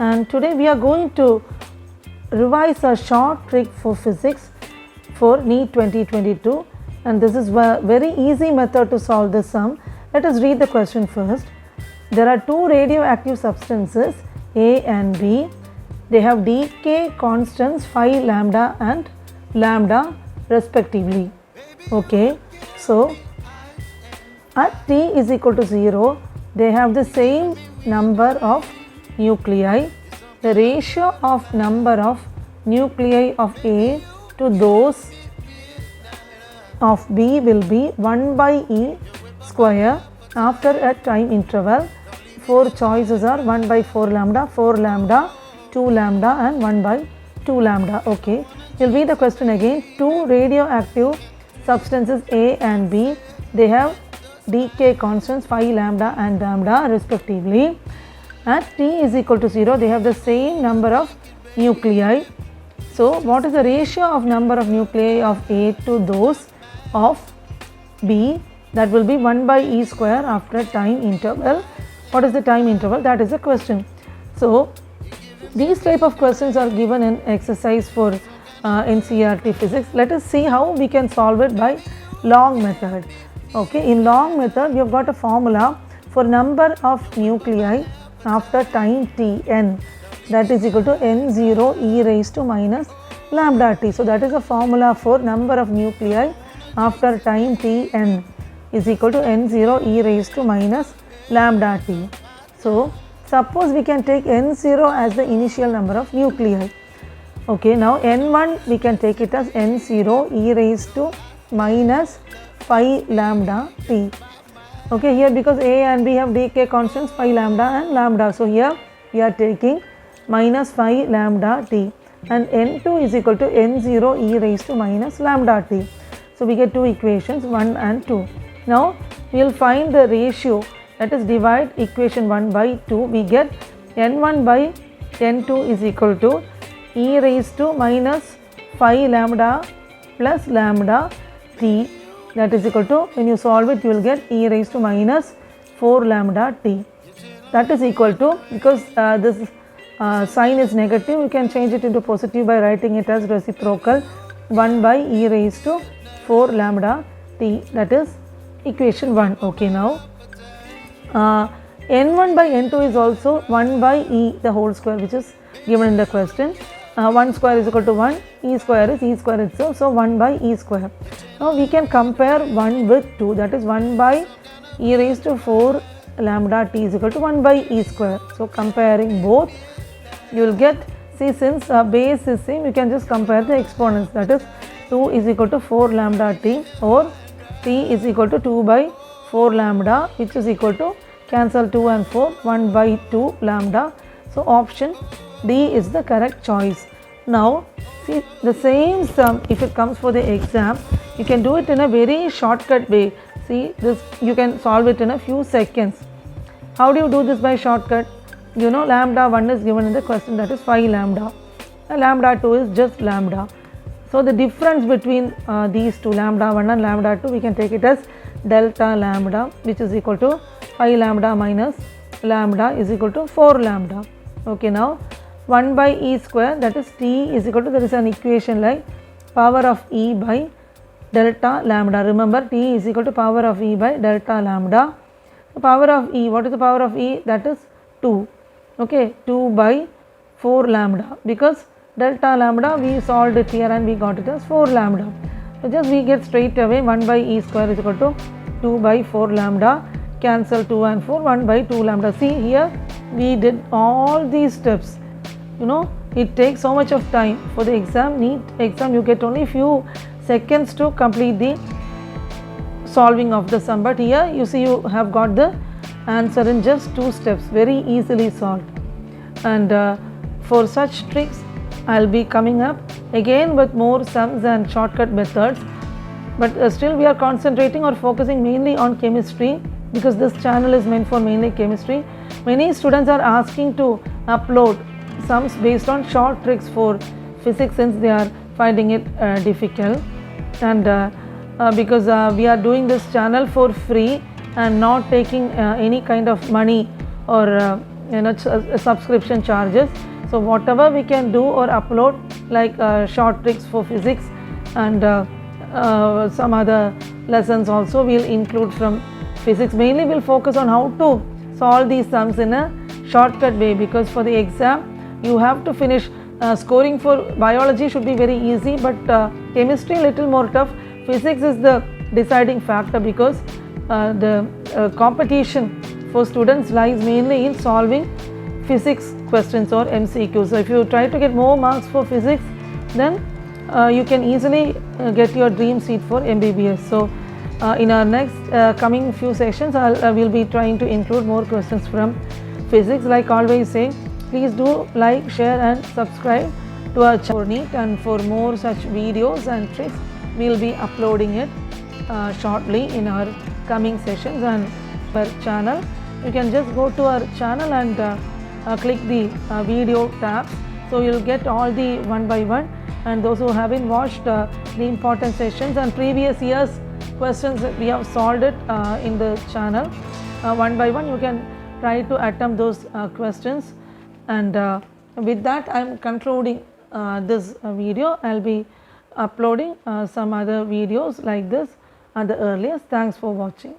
and today we are going to revise a short trick for physics for Neet 2022, and this is a very easy method to solve this sum. Let us read the question first. There are two radioactive substances A and B. They have decay constants phi lambda and lambda respectively. Okay, so at T is equal to 0, they have the same number of nuclei. The ratio of number of nuclei of A to those of B will be 1 by E square after a time interval. Four choices are 1 by 4 lambda, 4 lambda, 2 lambda and 1 by 2 lambda. Okay, we will read the question again. Two radioactive substances A and B, they have decay constants phi lambda and lambda respectively. At T is equal to 0, they have the same number of nuclei. So, what is the ratio of number of nuclei of A to those of B? That will be 1 by E square after time interval. What is the time interval? That is the question. So, these type of questions are given in exercise for NCERT physics. Let us see how we can solve it by long method. Okay, in long method, we have got a formula for number of nuclei after time Tn, that is equal to n0 e raised to minus lambda t. So, that is a formula for number of nuclei after time Tn is equal to n0 e raised to minus lambda t. So, suppose we can take n0 as the initial number of nuclei. Okay, now n1 we can take it as n0 e raised to minus phi lambda t. Okay, here because A and B have decay constants phi lambda and lambda. So, here we are taking minus phi lambda t, and n2 is equal to n0 e raised to minus lambda t. So, we get two equations 1 and 2. Now, we will find the ratio, that is divide equation 1 by 2. We get n1 by n2 is equal to e raised to minus phi lambda plus lambda t, that is equal to, when you solve it, you will get e raised to minus 4 lambda t. That is equal to, because this sign is negative, we can change it into positive by writing it as reciprocal 1 by e raised to 4 lambda t, that is equation 1. Okay, now n1 by n2 is also 1 by e the whole square, which is given in the question. 1 square is equal to 1, e square is e square itself, so 1 by e square. Now, we can compare 1 with 2, that is 1 by e raised to 4 lambda t is equal to 1 by e square. So, comparing both, you will get, see, since base is same, you can just compare the exponents, that is 2 is equal to 4 lambda t, or t is equal to 2 by 4 lambda, which is equal to, cancel 2 and 4, 1 by 2 lambda. So, option D is the correct choice. Now, see, the same sum, if it comes for the exam, you can do it in a very shortcut way. See, this you can solve it in a few seconds. How do you do this by shortcut? You know, lambda 1 is given in the question, that is phi lambda. Lambda 2 is just lambda. So, the difference between these two, lambda 1 and lambda 2, we can take it as delta lambda, which is equal to phi lambda minus lambda is equal to 4 lambda. Okay, now 1 by e square, that is t is equal to, there is an equation like power of e by delta lambda. Remember, t is equal to power of e by delta lambda. The power of e, what is the power of e? That is 2. Okay, 2 by 4 lambda, because delta lambda we solved it here and we got it as 4 lambda. So, just we get straight away 1 by e square is equal to 2 by 4 lambda, cancel 2 and 4, 1 by 2 lambda. See, here we did all these steps. You know, it takes so much of time. For the exam, Neet exam, you get only few seconds to complete the solving of the sum, but here you see you have got the answer in just 2 steps, very easily solved. And for such tricks, I will be coming up again with more sums and shortcut methods, but still we are concentrating or focusing mainly on chemistry, because this channel is meant for mainly chemistry. Many students are asking to upload sums based on short tricks for physics, since they are finding it difficult, and because we are doing this channel for free and not taking any kind of money or subscription charges. So whatever we can do or upload, like short tricks for physics and some other lessons also we'll include from physics. Mainly we'll focus on how to solve these sums in a shortcut way, because for the exam you have to finish. Scoring for biology should be very easy, but chemistry a little more tough. Physics is the deciding factor, because the competition for students lies mainly in solving physics questions or MCQs. So if you try to get more marks for physics, then you can easily get your dream seat for MBBS. So in our next coming few sessions, we'll be trying to include more questions from physics. Like always saying, please do like, share and subscribe to our channel for Neet, and for more such videos and tricks we'll be uploading it shortly in our coming sessions. And our channel, you can just go to our channel and click the video tabs, so you'll get all the one by one, and those who haven't watched the important sessions and previous years questions, we have solved it in the channel one by one. You can try to attempt those questions. And with that, I am concluding this video. I will be uploading some other videos like this at the earliest. Thanks for watching.